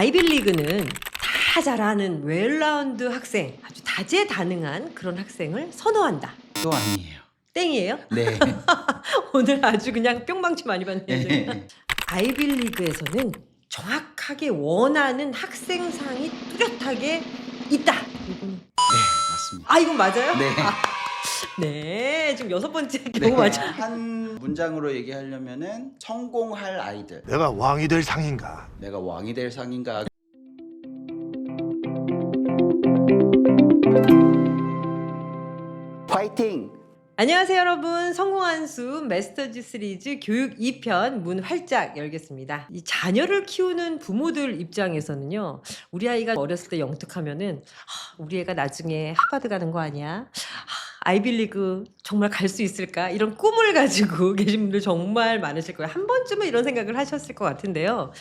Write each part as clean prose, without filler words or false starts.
아이빌리그는 다 잘하는 웰라운드 학생, 아주 다재다능한 그런 학생을 선호한다. 또 아니에요. 땡이에요? 네. 오늘 아주 그냥 뿅망치 많이 봤네요. 제가. 네. 아이빌리그에서는 정확하게 원하는 학생상이 뚜렷하게 있다. 이거는 맞습니다. 이건 맞아요? 네. 네, 지금 6번째 네. 경우 맞아. 한 문장으로 얘기하려면은 성공할 아이들. 내가 왕이 될 상인가? 내가 왕이 될 상인가? 파이팅! 안녕하세요 여러분. 성공한 수 마스터즈 시리즈 교육 2편 문 활짝 열겠습니다. 이 자녀를 키우는 부모들 입장에서는요, 우리 아이가 어렸을 때 영특하면은 우리 애가 나중에 하버드 가는 거 아니야? 아이빌리그 정말 갈 수 있을까? 이런 꿈을 가지고 계신 분들 정말 많으실 거예요. 한 번쯤은 이런 생각을 하셨을 것 같은데요.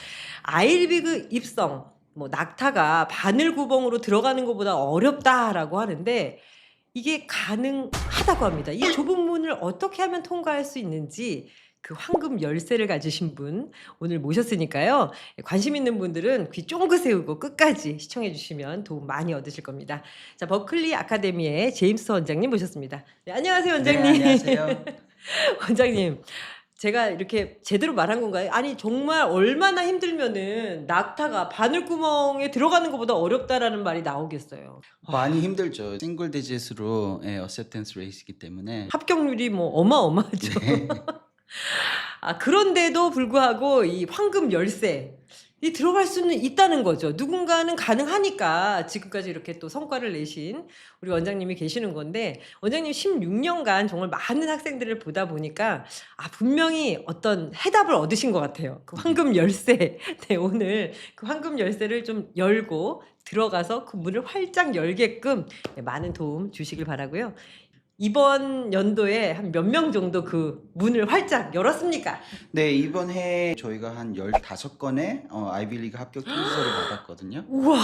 아이빌리그 입성, 낙타가 바늘구멍으로 들어가는 것보다 어렵다라고 하는데 이게 가능하다고 합니다. 이 좁은 문을 어떻게 하면 통과할 수 있는지 그 황금 열쇠를 가지신 분 오늘 모셨으니까요. 관심 있는 분들은 귀 쫑긋 세우고 끝까지 시청해 주시면 도움 많이 얻으실 겁니다. 자, 버클리 아카데미의 제임스 원장님 모셨습니다. 네, 안녕하세요 원장님. 네, 안녕하세요. 원장님, 제가 이렇게 제대로 말한 건가요? 아니 정말 얼마나 힘들면은 낙타가 바늘구멍에 들어가는 것보다 어렵다라는 말이 나오겠어요. 많이 힘들죠. 싱글 디짓으로 어셉턴스 레이스이기 때문에. 합격률이 어마어마하죠. 네. 그런데도 불구하고 이 황금 열쇠 이 들어갈 수는 있다는 거죠. 누군가는 가능하니까 지금까지 이렇게 또 성과를 내신 우리 원장님이 계시는 건데, 원장님 16년간 정말 많은 학생들을 보다 보니까 분명히 어떤 해답을 얻으신 것 같아요. 그 황금 열쇠. 네, 오늘 그 황금 열쇠를 좀 열고 들어가서 그 문을 활짝 열게끔 많은 도움 주시길 바라고요. 이번 연도에 한 몇 명 정도 그 문을 활짝 열었습니까? 네, 이번 해 저희가 한 15건의 아이빌리그 합격 통지서를 받았거든요. 우와.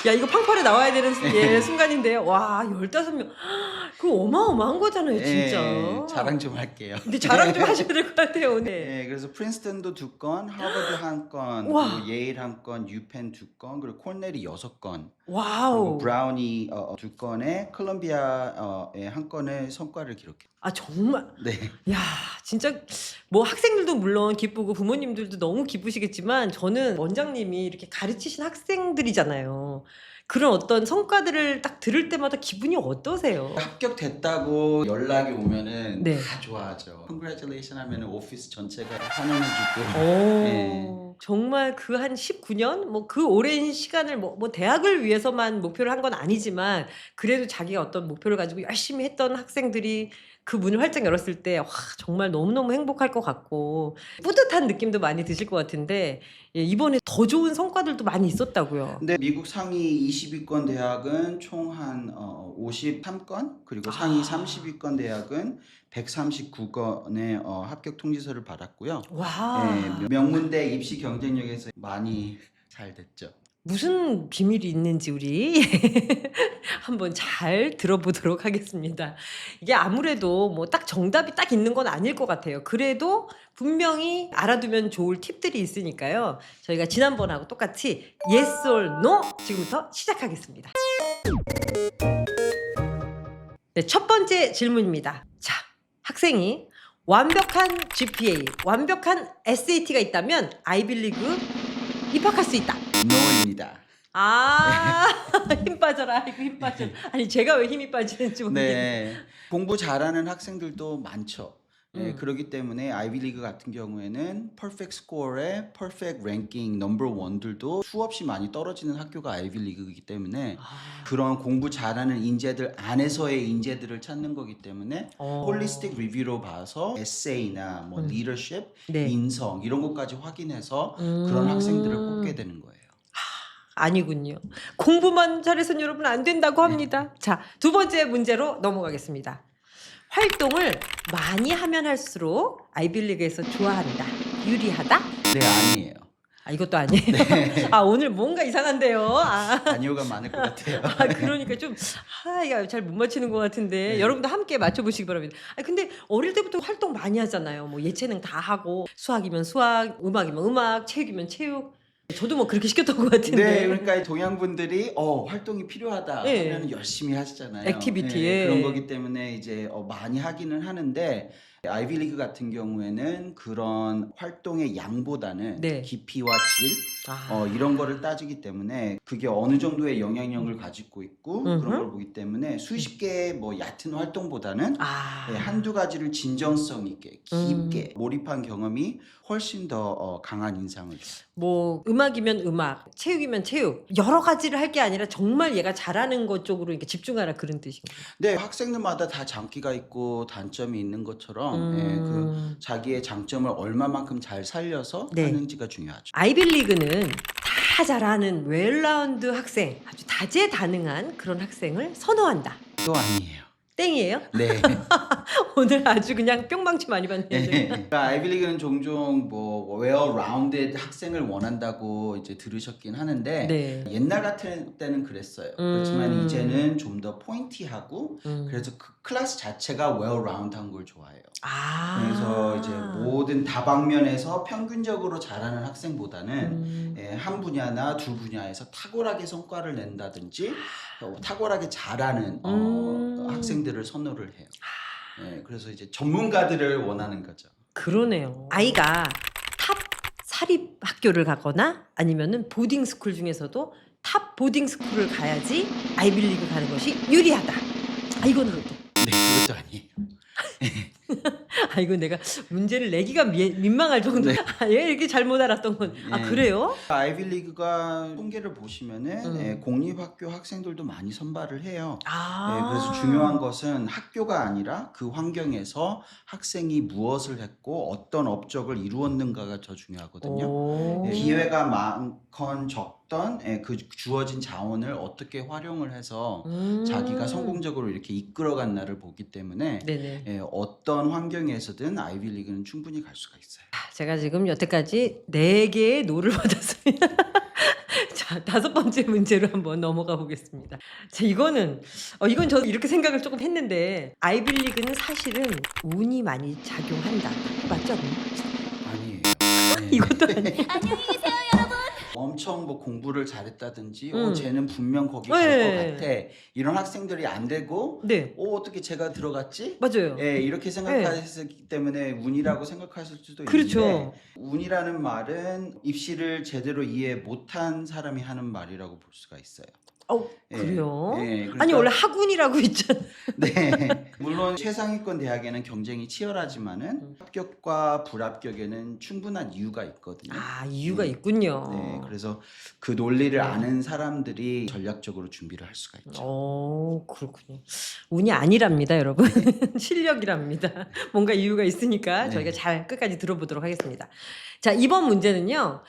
야, 이거 팡팔에 나와야 되는 순간인데요. 와, 15명. 그거 어마어마한 거잖아요, 진짜. 네, 자랑 좀 할게요. 근데 자랑 좀 하셔야 될 것 같아요, 오늘. 네, 그래서 프린스턴도 2건, 하버드 1건, 우와. 그리고 예일 1건, 유펜 2건, 그리고 코넬이 6건, 그리고 와우. 브라운이 2건에 콜롬비아에 1건의 성과를 기록해요. 정말. 네. 야, 진짜 학생들도 물론 기쁘고 부모님들도 너무 기쁘시겠지만 저는 원장님이 이렇게 가르치신 학생들이잖아요. 그런 어떤 성과들을 딱 들을 때마다 기분이 어떠세요? 합격됐다고 연락이 오면은 네. 다 좋아하죠. Congratulation 하면은 오피스 전체가 환영해주고. 오, 네. 정말 그 한 19년? 그 오랜 시간을 대학을 위해서만 목표를 한 건 아니지만 그래도 자기가 어떤 목표를 가지고 열심히 했던 학생들이 그 문을 활짝 열었을 때 정말 너무너무 행복할 것 같고 뿌듯한 느낌도 많이 드실 것 같은데, 이번에 더 좋은 성과들도 많이 있었다고요. 근데 미국 상위 20위권 대학은 총 한 53건, 그리고 상위 30위권 대학은 139건의 합격 통지서를 받았고요. 와, 네, 명문대 입시 경쟁력에서 많이 잘 됐죠. 무슨 비밀이 있는지 우리 한번 잘 들어보도록 하겠습니다. 이게 아무래도 딱 정답이 딱 있는 건 아닐 것 같아요. 그래도 분명히 알아두면 좋을 팁들이 있으니까요. 저희가 지난번하고 똑같이 yes or no 지금부터 시작하겠습니다. 네, 첫 번째 질문입니다. 자, 학생이 완벽한 GPA, 완벽한 SAT가 있다면 아이빌리그 입학할 수 있다. no입니다. 힘 빠져라. 아이고, 힘 빠져. 아니, 제가 왜 힘이 빠지는지 모르겠네. 네, 공부 잘하는 학생들도 많죠. 네, 음. 그렇기 때문에 아이비리그 같은 경우에는 퍼펙트 스코어에 퍼펙트 랭킹 넘버 원들도 수없이 많이 떨어지는 학교가 아이비리그이기 때문에 그런 공부 잘하는 인재들 안에서의 인재들을 찾는 거기 때문에 홀리스틱 리뷰로 봐서 에세이나 리더십, 네. 인성 이런 것까지 확인해서 그런 학생들을 뽑게 되는 거예요. 아니군요. 공부만 잘해서는 여러분 안 된다고 합니다. 자, 두 번째 문제로 넘어가겠습니다. 활동을 많이 하면 할수록 아이빌리그에서 좋아한다, 유리하다? 네, 아니에요. 이것도 아니에요. 오늘 뭔가 이상한데요. 아니오가 많을 것 같아요. 그러니까 좀 이거 잘 못 맞히는 것 같은데 네. 여러분도 함께 맞춰보시기 바랍니다. 근데 어릴 때부터 활동 많이 하잖아요. 예체능 다 하고 수학이면 수학, 음악이면 음악, 체육이면 체육. 저도 뭐 그렇게 시켰던 것 같은데. 네, 그러니까 동양 분들이 활동이 필요하다 네. 하면 열심히 하시잖아요. 액티비티에. 그런 거기 때문에 이제 많이 하기는 하는데 아이비리그 같은 경우에는 그런 활동의 양보다는 네. 깊이와 질 이런 거를 따지기 때문에 그게 어느 정도의 영향력을 가지고 있고 그런 걸 보기 때문에 수십 개의 뭐 얕은 활동보다는 한두 가지를 진정성 있게 깊게 몰입한 경험이 훨씬 더 강한 인상을 줘요. 뭐 음악이면 음악, 체육이면 체육 여러 가지를 할 게 아니라 정말 얘가 잘하는 것 쪽으로 이렇게 집중하라 그런 뜻인가요? 네, 학생들마다 다 장기가 있고 단점이 있는 것처럼 그 자기의 장점을 얼마만큼 잘 살려서 네. 하는지가 중요하죠. 아이빌리그는 다 잘하는 웰라운드 학생, 아주 다재다능한 그런 학생을 선호한다. 또 아니에요. 땡이에요? 네. 오늘 아주 그냥 뿅망치 많이 받네요. 제가. 그러니까 아이빌리그는 종종 뭐 웰-라운드드 학생을 원한다고 이제 들으셨긴 하는데 네. 옛날 같은 때는 그랬어요. 그렇지만 이제는 좀 더 포인티하고 그래서 그 클래스 자체가 웰-라운드한 걸 좋아해요. 그래서 이제 모든 다방면에서 평균적으로 잘하는 학생보다는 한 분야나 두 분야에서 탁월하게 성과를 낸다든지 탁월하게 잘하는 학생들을 선호를 해요. 그래서 이제 전문가들을 원하는 거죠. 그러네요. 아이가 탑 사립 학교를 가거나 아니면은 보딩 스쿨 중에서도 탑 보딩 스쿨을 가야지 아이빌리그 가는 것이 유리하다. 이거는 어때? 네, 그것도 아니에요. 이거 내가 문제를 내기가 민망할 정도. 네. 얘 이렇게 잘못 알았던 건. 네. 그래요? 아이빌리그가 통계를 보시면은 공립학교 학생들도 많이 선발을 해요. 아. 그래서 중요한 것은 학교가 아니라 그 환경에서 학생이 무엇을 했고 어떤 업적을 이루었는가가 더 중요하거든요. 오. 기회가 많건 적던 그 주어진 자원을 어떻게 활용을 해서 자기가 성공적으로 이렇게 이끌어간 나를 보기 때문에 네네. 어떤 환경에서든 아이빌리그는 충분히 갈 수가 있어요. 제가 지금 여태까지 4개의 노를 받았습니다. 자, 5번째 문제로 한번 넘어가 보겠습니다. 자, 이건 저도 이렇게 생각을 조금 했는데 아이빌리그는 사실은 운이 많이 작용한다. 맞죠? 아니에요. 이것도 아니에요. 엄청 뭐 공부를 잘했다든지 쟤는 분명 거기 네. 갈 것 같아. 이런 학생들이 안 되고 네. 어떻게 제가 들어갔지? 맞아요. 이렇게 생각하기 때문에 운이라고 생각하실 수도 그렇죠. 있는데 운이라는 말은 입시를 제대로 이해 못한 사람이 하는 말이라고 볼 수가 있어요. 그래요? 그러니까, 아니 원래 학운이라고 있잖아요. 네. 물론 최상위권 대학에는 경쟁이 치열하지만은 합격과 불합격에는 충분한 이유가 있거든요. 이유가 있군요. 네, 그래서 그 논리를 아는 사람들이 전략적으로 준비를 할 수가 있죠. 그렇군요. 운이 아니랍니다, 여러분. 실력이랍니다. 뭔가 이유가 있으니까 저희가 잘 끝까지 들어보도록 하겠습니다. 자, 이번 문제는요.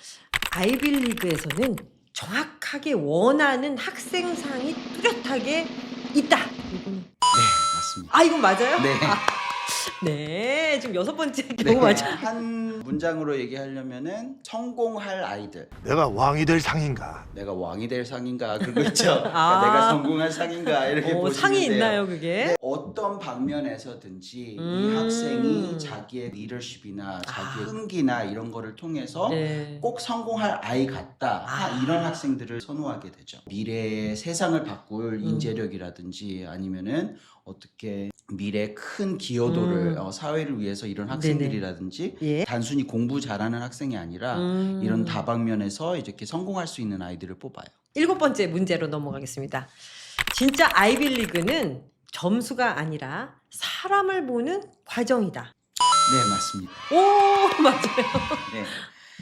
아이빌리그에서는 정확하게 원하는 학생상이 뚜렷하게 있다. 이거는. 네, 맞습니다. 이건 맞아요? 네. 네, 지금 6번째 겨우 맞아. 한 문장으로 얘기하려면은 성공할 아이들. 내가 왕이 될 상인가? 내가 왕이 될 상인가 그거 있죠. 그러니까 내가 성공할 상인가 이렇게 보시면 상이 돼요. 있나요, 그게? 어떤 방면에서든지 이 학생이 자기의 리더십이나 자기의 끈기나 이런 거를 통해서 네. 꼭 성공할 아이 같다. 이런 학생들을 선호하게 되죠. 미래의 세상을 바꿀 인재력이라든지 아니면은 어떻게 미래 큰 기여도를 사회를 위해서 이런 학생들이라든지 예. 단순히 공부 잘하는 학생이 아니라 이런 다방면에서 이렇게 성공할 수 있는 아이들을 뽑아요. 7번째 문제로 넘어가겠습니다. 진짜 아이빌리그는 점수가 아니라 사람을 보는 과정이다. 네, 맞습니다. 오, 맞아요. 네.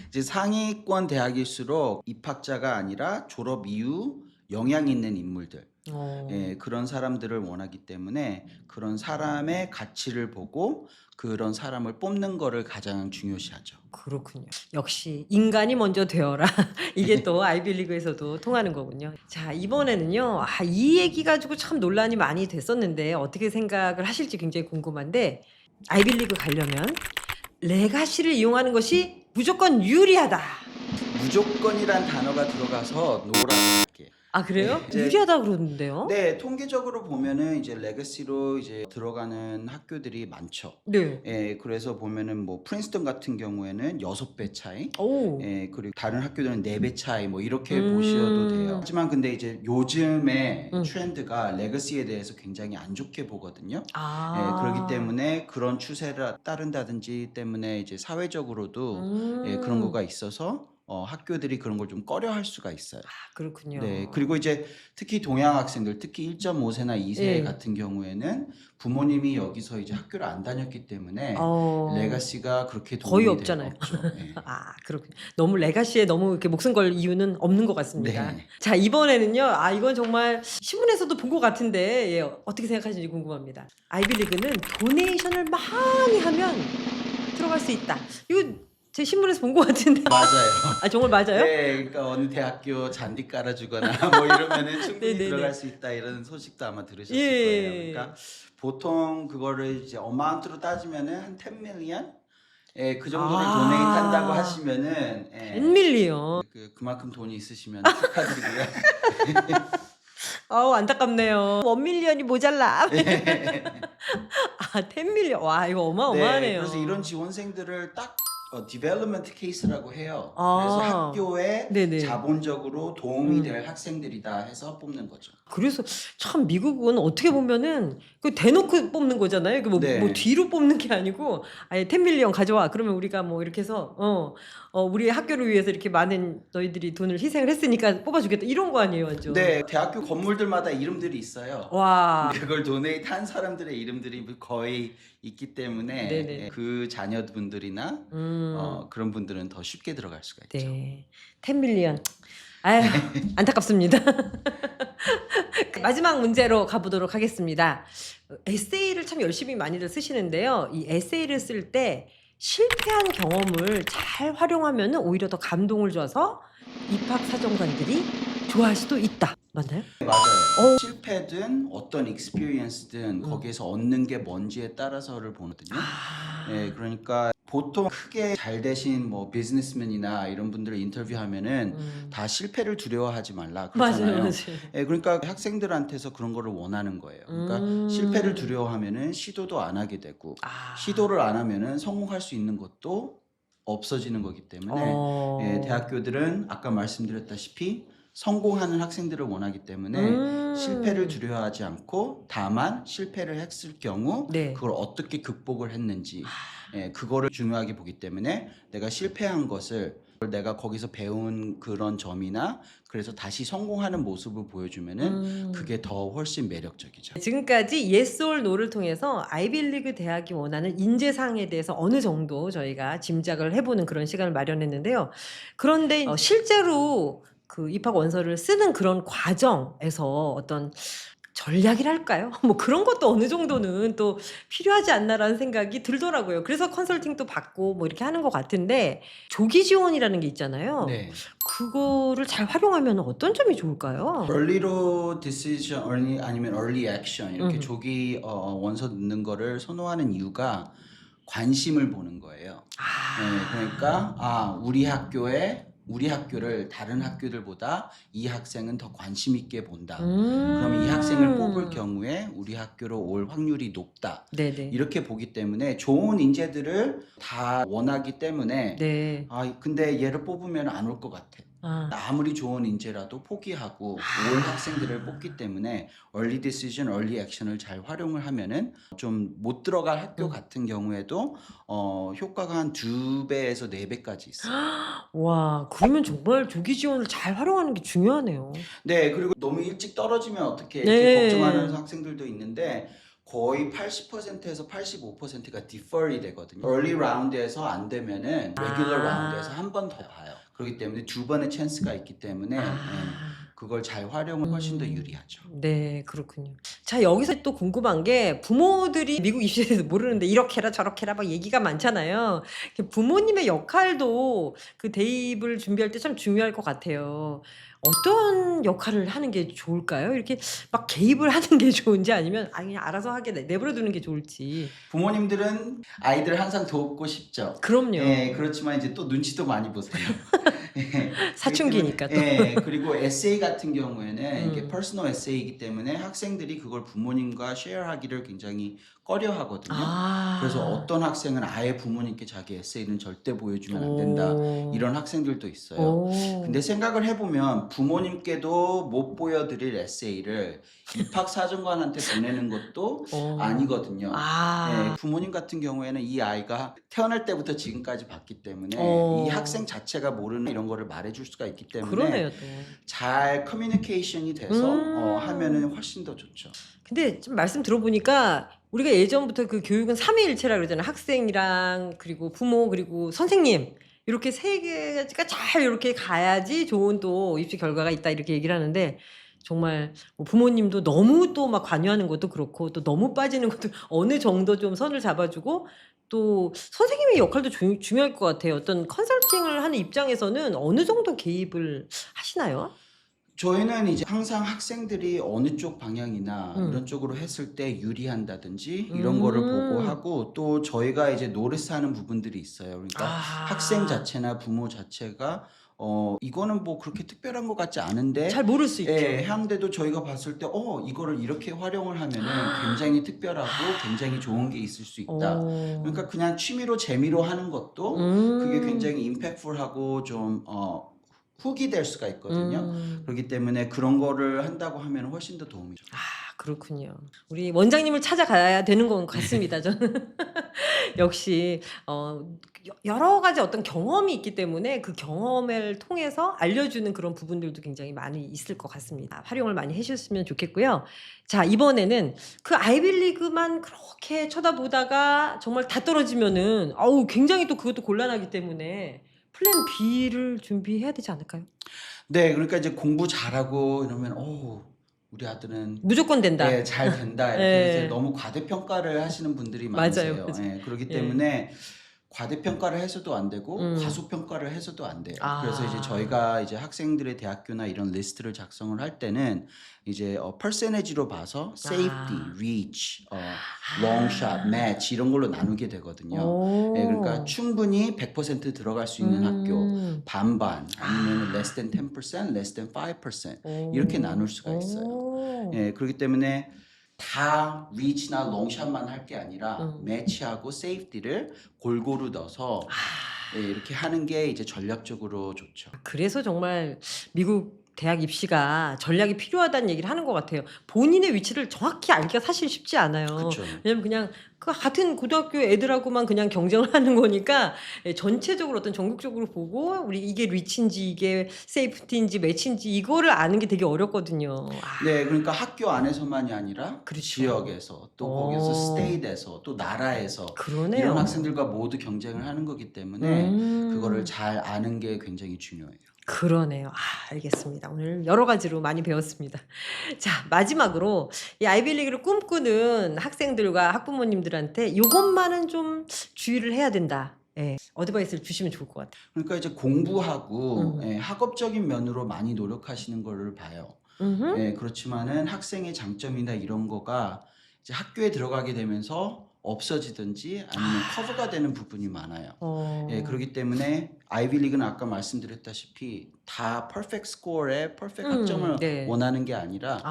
이제 상위권 대학일수록 입학자가 아니라 졸업 이후 영향 있는 인물들, 그런 사람들을 원하기 때문에 그런 사람의 가치를 보고 그런 사람을 뽑는 거를 가장 중요시하죠. 그렇군요. 역시 인간이 먼저 되어라. 이게 또 아이빌리그에서도 통하는 거군요. 자, 이번에는요. 이 얘기 가지고 참 논란이 많이 됐었는데 어떻게 생각을 하실지 굉장히 궁금한데 아이빌리그 가려면 레가시를 이용하는 것이 무조건 유리하다. 무조건이란 단어가 들어가서 노라고 할게. 아 그래요? 네, 이제- 유리하다 그러는데요? 네, 통계적으로 보면은 이제 레거시로 이제 들어가는 학교들이 많죠. 네. 예, 그래서 보면은 뭐 프린스턴 같은 경우에는 6배 차이. 오. 예, 그리고 다른 학교들은 4배 차이 뭐 이렇게 음. 보셔도 돼요. 하지만 근데 이제 요즘에 음. 트렌드가 레거시에 대해서 굉장히 안 좋게 보거든요. 아. 예, 그렇기 때문에 그런 추세를 따른다든지 때문에 이제 사회적으로도 예, 그런 거가 있어서 학교들이 그런 걸 좀 꺼려할 수가 있어요. 아, 그렇군요. 네, 그리고 이제 특히 동양 학생들, 특히 1.5세나 2세 예. 같은 경우에는 부모님이 여기서 이제 학교를 안 다녔기 때문에 어. 레가시가 그렇게 거의 도움이 없잖아요. 없죠. 네. 아, 그렇군요. 너무 레가시에 너무 이렇게 목숨 걸 이유는 없는 것 같습니다. 네. 자, 이번에는요. 아, 이건 정말 신문에서도 본 것 같은데 예, 어떻게 생각하시는지 궁금합니다. 아이비리그는 도네이션을 많이 하면 들어갈 수 있다. 이거 제 신문에서 본 것 같은데. 맞아요. 아, 정말 맞아요? 네, 그러니까 어느 대학교 잔디 깔아주거나 뭐 이러면은 충분히 네네네. 들어갈 수 있다 이런 소식도 아마 들으셨을 예. 거예요. 그러니까 보통 그거를 이제 어마운트로 따지면은 한 10 밀리언? 예, 그 정도를 아. 도네이트 한다고 하시면은 예, 10밀리언. 그만큼 돈이 있으시면 축하드리고요. 아우, 안타깝네요. 1밀리언이 모자라. 아, 10밀리언. 와, 이거 어마어마하네요. 그래서 이런 지원생들을 딱 디벨롭먼트 케이스라고 해요. 아. 그래서 학교에 네네. 자본적으로 도움이 될 학생들이다 해서 뽑는 거죠. 그래서 참 미국은 어떻게 보면은 그 대놓고 뽑는 거잖아요. 그 뭐 네. 뒤로 뽑는 게 아니고 아예 10밀리언 가져와. 그러면 우리가 뭐 이렇게 해서 우리 학교를 위해서 이렇게 많은 너희들이 돈을 희생을 했으니까 뽑아주겠다. 이런 거 아니에요, 완전. 네, 대학교 건물들마다 이름들이 있어요. 와. 근데 그걸 도네이트 한 사람들의 이름들이 거의 있기 때문에 네네. 예, 그 자녀분들이나 그런 분들은 더 쉽게 들어갈 수가 있죠. 네. 10밀리언. 아유, 안타깝습니다. 마지막 문제로 가보도록 하겠습니다. 에세이를 참 열심히 많이들 쓰시는데요. 이 에세이를 쓸 때 실패한 경험을 잘 활용하면 오히려 더 감동을 줘서 입학사정관들이 좋아할 수도 있다. 맞나요? 맞아요. 실패든 어떤 익스피리언스든 거기에서 얻는 게 뭔지에 따라서를 보거든요. 아. 네, 그러니까 보통 크게 잘 되신 뭐 비즈니스맨이나 이런 분들을 인터뷰하면은 다 실패를 두려워하지 말라 그러잖아요. 맞아요. 예, 그러니까 학생들한테서 그런 거를 원하는 거예요. 그러니까 실패를 두려워하면은 시도도 안 하게 되고 아. 시도를 안 하면은 성공할 수 있는 것도 없어지는 거기 때문에 예, 대학교들은 아까 말씀드렸다시피 성공하는 학생들을 원하기 때문에 실패를 두려워하지 않고 다만 실패를 했을 경우 네. 그걸 어떻게 극복을 했는지 예, 그거를 중요하게 보기 때문에 내가 실패한 것을 내가 거기서 배운 그런 점이나 그래서 다시 성공하는 모습을 보여주면은 그게 더 훨씬 매력적이죠. 지금까지 yes or no를 통해서 아이비리그 대학이 원하는 인재상에 대해서 어느 정도 저희가 짐작을 해보는 그런 시간을 마련했는데요. 그런데 실제로 그 입학 원서를 쓰는 그런 과정에서 어떤 전략이랄까요? 뭐 그런 것도 어느 정도는 또 필요하지 않나라는 생각이 들더라고요. 그래서 컨설팅도 받고 뭐 이렇게 하는 것 같은데 조기 지원이라는 게 있잖아요. 네. 그거를 잘 활용하면 어떤 점이 좋을까요? early로 decision 아니면 early action 이렇게 음. 조기 원서 넣는 거를 선호하는 이유가 관심을 보는 거예요. 네, 그러니까 우리 학교를 다른 학교들보다 이 학생은 더 관심 있게 본다. 그럼 이 학생을 뽑을 경우에 우리 학교로 올 확률이 높다. 네네. 이렇게 보기 때문에 좋은 인재들을 다 원하기 때문에 네. 근데 얘를 뽑으면 안 올 것 같아. 아. 아무리 좋은 인재라도 포기하고 올 학생들을 뽑기 때문에 early decision, early action을 잘 활용을 하면은 좀 못 들어갈 학교 같은 경우에도 효과가 한 2배에서 4배까지 있어요. 와, 그러면 정말 조기 지원을 잘 활용하는 게 중요하네요. 네, 그리고 너무 일찍 떨어지면 어떻게 네. 이렇게 걱정하는 학생들도 있는데 거의 80%에서 85%가 defer이 되거든요. early round에서 안 되면은 regular round에서 한 번 더 봐요. 그렇기 때문에 2번의 찬스가 있기 때문에 예, 그걸 잘 활용을 훨씬 더 유리하죠. 네, 그렇군요. 자, 여기서 또 궁금한 게 부모들이 미국 입시에 대해서 모르는데 이렇게 해라 저렇게 해라 막 얘기가 많잖아요. 부모님의 역할도 그 대입을 준비할 때 참 중요할 것 같아요. 어떤 역할을 하는 게 좋을까요? 이렇게 막 개입을 하는 게 좋은지 아니면 그냥 알아서 하게 내버려 두는 게 좋을지. 부모님들은 아이들을 항상 돕고 싶죠. 그럼요. 예, 그렇지만 이제 또 눈치도 많이 보세요. 예, 사춘기니까 또. 예, 그리고 에세이 같은 경우에는 이게 음. 퍼스널 에세이이기 때문에 학생들이 그걸 부모님과 쉐어하기를 굉장히 꺼려 하거든요. 그래서 어떤 학생은 아예 부모님께 자기 에세이는 절대 보여주면 안 된다. 오. 이런 학생들도 있어요. 오. 근데 생각을 해보면 부모님께도 못 보여드릴 에세이를 입학사정관한테 보내는 것도 아니거든요. 예, 부모님 같은 경우에는 이 아이가 태어날 때부터 지금까지 봤기 때문에 이 학생 자체가 모르는 이런 거를 말해줄 수가 있기 때문에 그러네요, 또. 잘 커뮤니케이션이 돼서 하면은 훨씬 더 좋죠. 근데 좀 말씀 들어보니까 우리가 예전부터 그 교육은 삼위일체라 그러잖아요. 학생이랑 그리고 부모 그리고 선생님 이렇게 세 개가 잘 이렇게 가야지 좋은 또 입시 결과가 있다 이렇게 얘기를 하는데 정말 뭐 부모님도 너무 또 막 관여하는 것도 그렇고 또 너무 빠지는 것도 어느 정도 좀 선을 잡아주고 또 선생님의 역할도 중요할 것 같아요. 어떤 컨설팅을 하는 입장에서는 어느 정도 개입을 하시나요? 저희는 이제 항상 학생들이 어느 쪽 방향이나 음. 이런 쪽으로 했을 때 유리한다든지 이런 거를 보고 하고 또 저희가 이제 노리스하는 부분들이 있어요. 그러니까 학생 자체나 부모 자체가 이거는 뭐 그렇게 특별한 것 같지 않은데 잘 모를 수 있죠. 예, 한데도 저희가 봤을 때 이거를 이렇게 활용을 하면은 굉장히 특별하고 굉장히 좋은 게 있을 수 있다. 그러니까 그냥 취미로 재미로 하는 것도 그게 굉장히 임팩트풀하고 좀 훅이 될 수가 있거든요. 그렇기 때문에 그런 거를 한다고 하면 훨씬 더 도움이 돼요. 그렇군요. 우리 원장님을 찾아가야 되는 것 같습니다. 저는 역시 여러 가지 어떤 경험이 있기 때문에 그 경험을 통해서 알려주는 그런 부분들도 굉장히 많이 있을 것 같습니다. 활용을 많이 해주셨으면 좋겠고요. 자, 이번에는 그 아이빌리그만 그렇게 쳐다보다가 정말 다 떨어지면은 굉장히 또 그것도 곤란하기 때문에 플랜 B를 준비해야 되지 않을까요? 네, 그러니까 이제 공부 잘하고 이러면 우리 아들은 무조건 된다. 예, 잘 된다 이렇게 예. 해서 너무 과대평가를 하시는 분들이 맞아요, 많으세요. 맞아요. 예, 그렇기 예. 때문에 과대평가를 해서도 안 되고 과소평가를 해서도 안 돼요. 그래서 이제 저희가 이제 학생들의 대학교나 이런 리스트를 작성을 할 때는 이제 퍼센티지로 봐서 safety, reach, long shot, match 이런 걸로 나누게 되거든요. 예, 그러니까 충분히 100% 들어갈 수 있는 학교, 반반, 아니면 less than 10%, less than 5% 이렇게 나눌 수가 있어요. 예, 그렇기 때문에 다 리치나 롱샷만 할 게 아니라 매치하고 세이프티를 골고루 넣어서 예, 이렇게 하는 게 이제 전략적으로 좋죠. 그래서 정말 미국 대학 입시가 전략이 필요하다는 얘기를 하는 것 같아요. 본인의 위치를 정확히 알기가 사실 쉽지 않아요. 그렇죠. 왜냐면 그냥 그 같은 고등학교 애들하고만 그냥 경쟁을 하는 거니까 전체적으로 어떤 전국적으로 보고 우리 이게 리치인지 이게 세이프티인지 매치인지 이거를 아는 게 되게 어렵거든요. 네, 그러니까 학교 안에서만이 아니라 그렇죠. 지역에서 또 거기서 스테이트에서 또 나라에서 그러네요. 이런 학생들과 모두 경쟁을 하는 거기 때문에 그거를 잘 아는 게 굉장히 중요해요. 그러네요. 알겠습니다. 오늘 여러 가지로 많이 배웠습니다. 자, 마지막으로 이 아이빌리그를 꿈꾸는 학생들과 학부모님들한테 이것만은 좀 주의를 해야 된다. 예, 어드바이스를 주시면 좋을 것 같아요. 그러니까 이제 공부하고 예, 학업적인 면으로 많이 노력하시는 거를 봐요. 예, 그렇지만은 학생의 장점이나 이런 거가 이제 학교에 들어가게 되면서 없어지든지 아니면 커버가 되는 부분이 많아요. 예, 그렇기 때문에 아이빌리그는 아까 말씀드렸다시피 다 퍼펙트 스코어에 퍼펙트 학점을 네. 원하는 게 아니라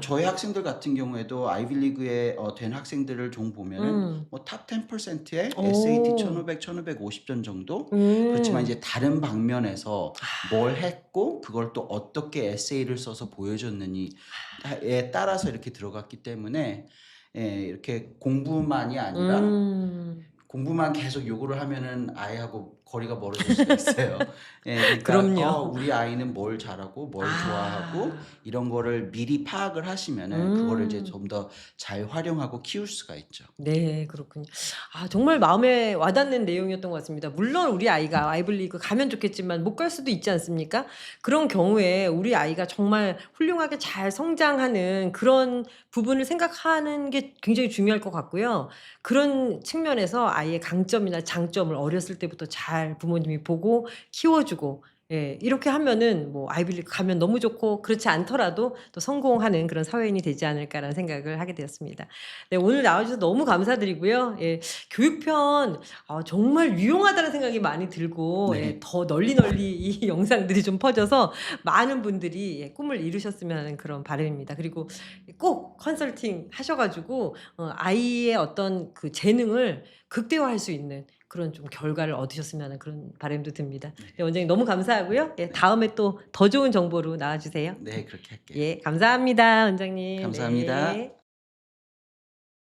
저희 학생들 같은 경우에도 아이빌리그에 된 학생들을 좀 보면은 탑 10%에 SAT 1500, 1550점 정도. 그렇지만 이제 다른 방면에서 뭘 했고 그걸 또 어떻게 에세이를 써서 보여줬느냐에 따라서 이렇게 들어갔기 때문에 예, 이렇게 공부만이 아니라 공부만 계속 요구를 하면은 아이하고 거리가 멀어질 수가 있어요. 예, 그러니까 그럼요. 우리 아이는 뭘 잘하고 뭘 좋아하고 아. 이런 거를 미리 파악을 하시면은 그거를 이제 음. 좀 더 잘 활용하고 키울 수가 있죠. 네, 그렇군요. 아, 정말 마음에 와닿는 내용이었던 것 같습니다. 물론 우리 아이가 아이블리그 가면 좋겠지만 못 갈 수도 있지 않습니까? 그런 경우에 우리 아이가 정말 훌륭하게 잘 성장하는 그런 부분을 생각하는 게 굉장히 중요할 것 같고요. 그런 측면에서 아이의 강점이나 장점을 어렸을 때부터 잘 부모님이 보고 키워주고, 예, 이렇게 하면은 뭐 아이빌리그 가면 너무 좋고 그렇지 않더라도 또 성공하는 그런 사회인이 되지 않을까라는 생각을 하게 되었습니다. 네, 오늘 나와주셔서 너무 감사드리고요. 예, 교육편 정말 유용하다는 생각이 많이 들고, 네. 예, 더 널리 이 영상들이 좀 퍼져서 많은 분들이 예, 꿈을 이루셨으면 하는 그런 바람입니다. 그리고 꼭 컨설팅 하셔가지고 아이의 어떤 그 재능을 극대화할 수 있는 그런 좀 결과를 얻으셨으면 하는 그런 바람도 듭니다. 네, 원장님 너무 감사하고요. 예, 다음에 또 더 좋은 정보로 나와주세요. 네, 그렇게 할게요. 예, 감사합니다, 원장님. 감사합니다. 네.